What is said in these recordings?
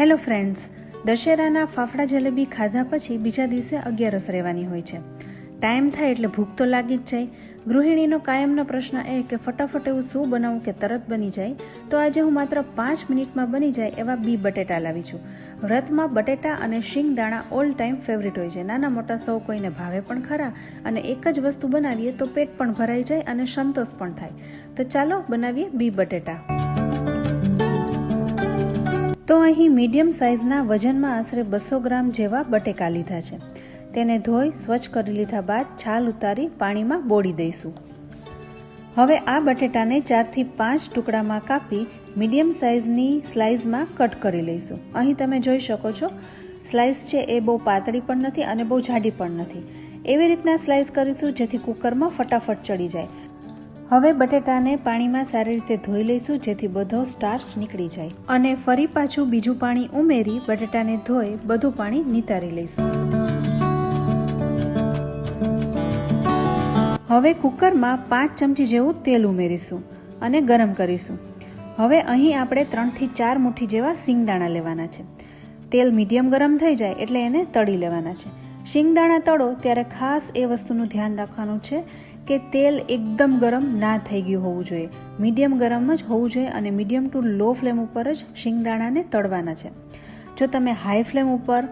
Hello friends, દશેરાના ફાફડા જલેબી ખાધા પછી બીજા દિવસે 11રસ રહેવાની હોય છે. ટાઈમ થાય એટલે ભૂખ તો લાગી જ જાય. ગૃહિણીનો કાયમનો પ્રશ્ન એ કે ફટાફટ એવું શું બનાવું કે તરત બની જાય. તો આજે હું માત્ર 5 મિનિટમાં બની જાય એવા બી બટેટા લાવી છું. વ્રતમાં બટેટા અને શિંગદાણા ઓલ ટાઈમ ફેવરિટ હોય છે. નાના મોટા સૌ કોઈને ભાવે પણ ખરા, અને એક જ વસ્તુ બનાવીએ તો પેટ પણ ભરાઈ જાય અને સંતોષ પણ થાય. તો ચાલો બનાવીએ બી બટેટા. તો અહીં મીડિયમ સાઇઝના વજનમાં આશરે 200 ગ્રામ જેવા બટેકા લીધા છે. તેને ધોઈ સ્વચ્છ કરી લીધા બાદ છાલ ઉતારી પાણીમાં બોળી દઈશું. હવે આ બટેટાને 4 થી 5 ટુકડામાં કાપી મીડિયમ સાઇઝની સ્લાઇસમાં કટ કરી લઈશું. અહીં તમે જોઈ શકો છો, સ્લાઇસ છે એ બહુ પાતળી પણ નથી અને બહુ જાડી પણ નથી. એવી રીતના સ્લાઇસ કરીશું જેથી કુકરમાં ફટાફટ ચડી જાય. હવે બટેટાને પાણીમાં સારી રીતે ધોઈ લઈશું જેથી બધો સ્ટાર્ચ નીકળી જાય, અને ફરી પાછું બીજું પાણી ઉમેરી બટેટાને ધોઈ બધું પાણી નિતારી લઈશું. હવે કુકરમાં 5 ચમચી જેવું તેલ ઉમેરીશું અને ગરમ કરીશું. હવે અહીં આપણે 3 થી 4 મુઠ્ઠી જેવા શિંગદાણા લેવાના છે. તેલ મીડિયમ ગરમ થઈ જાય એટલે એને તળી લેવાના છે. શિંગદાણા તળો ત્યારે ખાસ એ વસ્તુનું ધ્યાન રાખવાનું છે કે તેલ એકદમ ગરમ ના થઈ ગયું હોવું જોઈએ. મીડિયમ ગરમ જ હોવું જોઈએ અને મીડિયમ ટુ લો ફ્લેમ ઉપર જ શિંગદાણાને તળવાના છે. જો તમે હાઈ ફ્લેમ ઉપર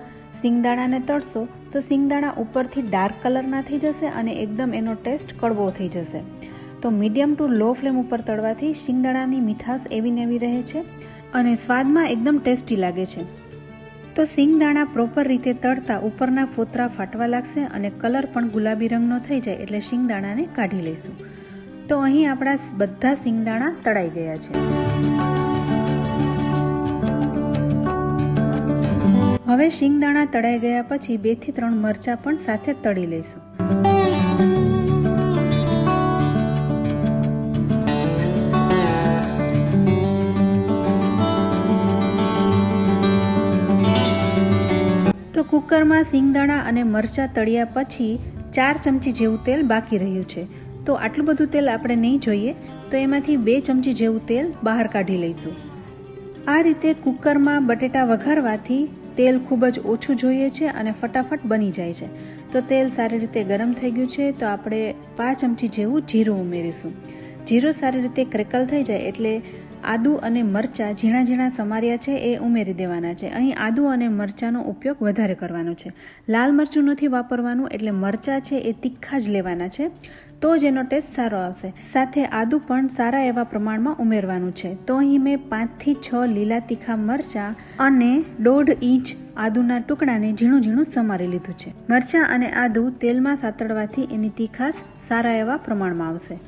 શિંગદાણાને તળશો તો શિંગદાણા ઉપરથી ડાર્ક કલરના થઈ જશે અને એકદમ એનો ટેસ્ટ કડવો થઈ જશે. તો મીડિયમ ટુ લો ફ્લેમ ઉપર તળવાથી શિંગદાણાની મીઠાશ એવી ને એવી રહે છે અને સ્વાદમાં એકદમ ટેસ્ટી લાગે છે. તો શિંગદાણા પ્રોપર રીતે તળતા ઉપરના ફોતરા ફાટવા લાગશે અને કલર પણ ગુલાબી રંગનો થઈ જાય એટલે શિંગદાણાને કાઢી લઈશું. તો અહીં આપણા બધા શિંગદાણા તળાઈ ગયા છે. હવે શિંગદાણા તળાઈ ગયા પછી 2 થી 3 મરચાં પણ સાથે તળી લઈશું. તો કુકરમાં શિંગદાણા અને મરચાં તળ્યા પછી 4 ચમચી જેવું તેલ બાકી રહ્યું છે. તો આટલું બધું તેલ આપણે નહીં જોઈએ, તો એમાંથી 2 ચમચી જેવું તેલ બહાર કાઢી લઈશું. આ રીતે કુકરમાં બટેટા વઘારવાથી તેલ ખૂબ જ ઓછું જોઈએ છે અને ફટાફટ બની જાય છે. તો તેલ સારી રીતે ગરમ થઈ ગયું છે, તો આપણે 5 ચમચી જેવું જીરું ઉમેરીશું. જીરું સારી રીતે ક્રેકલ થઈ જાય એટલે આદુ અને મરચાં ઝીણા ઝીણા સમાર્યા છે એ ઉમેરી દેવાના છે. અહીં આદુ અને મરચાંનો ઉપયોગ વધારે કરવાનો છે. લાલ મરચું નથી વાપરવાનું, એટલે મરચાં છે એ તીખા જ લેવાના છે, તો જ એનો ટેસ્ટ સારો આવશે. સાથે આદુ પણ સારા એવા પ્રમાણમાં ઉમેરવાનું છે. તો અહીં મેં 5 થી 6 લીલા તીખા મરચાં અને 1.5 ઇંચ આદુના ટુકડાને ઝીણું ઝીણું સમારી લીધું છે. મરચાં અને આદુ તેલમાં સાતળવાથી એની તીખાશ સારા એવા પ્રમાણમાં આવશે.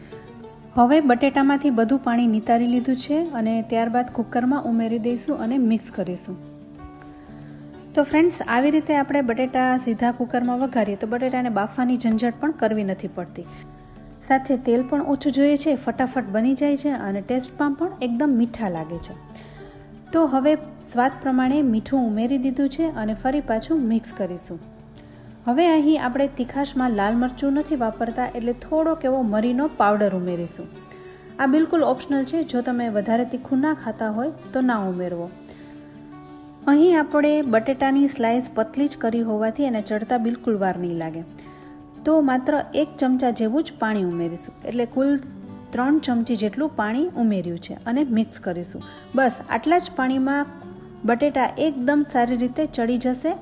હવે બટેટામાંથી બધું પાણી નિતારી લીધું છે અને ત્યારબાદ કુકરમાં ઉમેરી દઈશું અને મિક્સ કરીશું. તો ફ્રેન્ડ્સ, આવી રીતે આપણે બટેટા સીધા કુકરમાં વઘારીએ તો બટેટાને બાફવાની ઝંઝટ પણ કરવી નથી પડતી. સાથે તેલ પણ ઓછું જોઈએ છે, ફટાફટ બની જાય છે અને ટેસ્ટમાં પણ એકદમ મીઠા લાગે છે. તો હવે સ્વાદ પ્રમાણે મીઠું ઉમેરી દીધું છે અને ફરી પાછું મિક્સ કરીશું. હવે અહીં આપણે તીખાશમાં લાલ મરચું નથી વાપરતા, એટલે થોડોક એવો મરીનો પાવડર ઉમેરીશું. આ બિલકુલ ઓપ્શનલ છે. જો તમે વધારે તીખું ના ખાતા હોય તો ના ઉમેરવો. અહીં આપણે બટેટાની સ્લાઇસ પતલી જ કરી હોવાથી એને ચડતા બિલકુલ વાર નહીં લાગે. તો માત્ર 1 ચમચા જેવું જ પાણી ઉમેરીશું, એટલે કુલ 3 ચમચી જેટલું પાણી ઉમેર્યું છે અને મિક્સ કરીશું. બસ આટલા જ પાણીમાં બટેટા એકદમ સારી રીતે ચડી જશે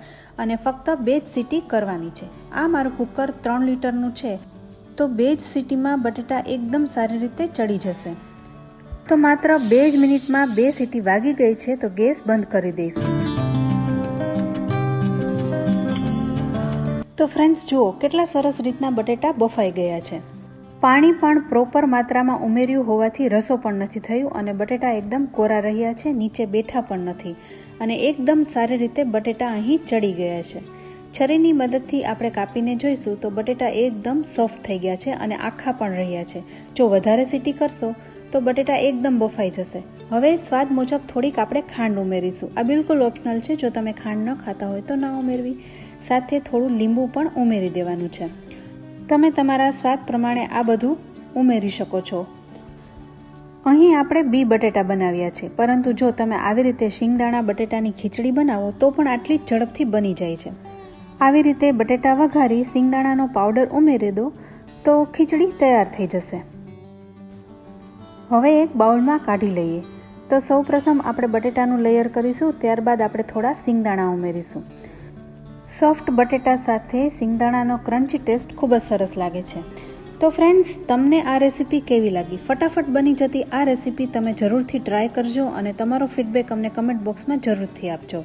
અને ફક્ત 2 જ સીટી કરવાની છે. આ મારું કુકર 3 લીટરનું છે, તો 2 જ સીટીમાં બટેટા એકદમ સારી રીતે ચડી જશે. તો માત્ર 2 જ મિનિટમાં 2 સીટી વાગી ગઈ છે, તો ગેસ બંધ કરી દઈશું. તો ફ્રેન્ડ્સ, જુઓ કેટલા સરસ રીતના બટેટા બફાઈ ગયા છે. પાણી પણ પ્રોપર માત્રામાં ઉમેર્યું હોવાથી રસો પણ નથી થયું અને બટેટા એકદમ કોરા રહ્યા છે, નીચે બેઠા પણ નથી અને એકદમ સારી રીતે બટેટા અહીં ચડી ગયા છે. છરીની મદદથી આપણે કાપીને જોઈશું તો બટેટા એકદમ સોફ્ટ થઈ ગયા છે અને આખા પણ રહ્યા છે. જો વધારે સીટી કરશો તો બટેટા એકદમ બફાઈ જશે. હવે સ્વાદ મુજબ થોડીક આપણે ખાંડ ઉમેરીશું. આ બિલકુલ ઓપ્શનલ છે. જો તમે ખાંડ ન ખાતા હોય તો ના ઉમેરવી. સાથે થોડું લીંબુ પણ ઉમેરી દેવાનું છે. તમે તમારા સ્વાદ પ્રમાણે આ બધું ઉમેરી શકો છો. અહીં આપણે બી બટેટા બનાવ્યા છે, પરંતુ જો તમે આવી રીતે શિંગદાણા બટેટાની ખીચડી બનાવો તો પણ આટલી જ ઝડપથી બની જાય છે. આવી રીતે બટેટા વઘારી શિંગદાણાનો પાવડર ઉમેરી દો તો ખીચડી તૈયાર થઈ જશે. હવે એક બાઉલમાં કાઢી લઈએ. તો સૌપ્રથમ આપણે બટેટાનું લેયર કરીશું, ત્યારબાદ આપણે થોડા શિંગદાણા ઉમેરીશું. સોફ્ટ બટેટા સાથે શિંગદાણાનો ક્રન્ચી ટેસ્ટ ખૂબ જ સરસ લાગે છે. તો ફ્રેન્ડ્સ, તમને આ રેસીપી કેવી લાગી? ફટાફટ બની જતી આ રેસીપી તમે જરૂરથી ટ્રાય કરજો અને તમારો ફીડબેક અમને કમેન્ટ બોક્સમાં જરૂરથી આપજો.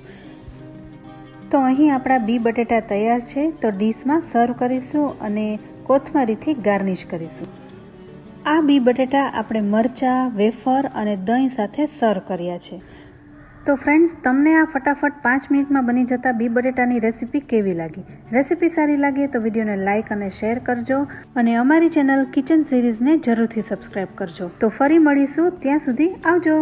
તો અહીં આપણા બી બટેટા તૈયાર છે. તો ડીશમાં સર્વ કરીશું અને કોથમરીથી ગાર્નિશ કરીશું. આ બી બટેટા આપણે મરચાં, વેફર અને દહીં સાથે સર્વ કર્યા છે. તો ફ્રેન્ડ્સ, તમને આ ફટાફટ 5 મિનિટમાં બની જતા બી બટેટાની રેસીપી કેવી લાગી? રેસીપી સારી લાગે તો વિડીયોને લાઇક અને શેર કરજો અને અમારી ચેનલ કિચન સિરીઝને જરૂરથી સબસ્ક્રાઇબ કરજો. તો ફરી મળીશું, ત્યાં સુધી આવજો.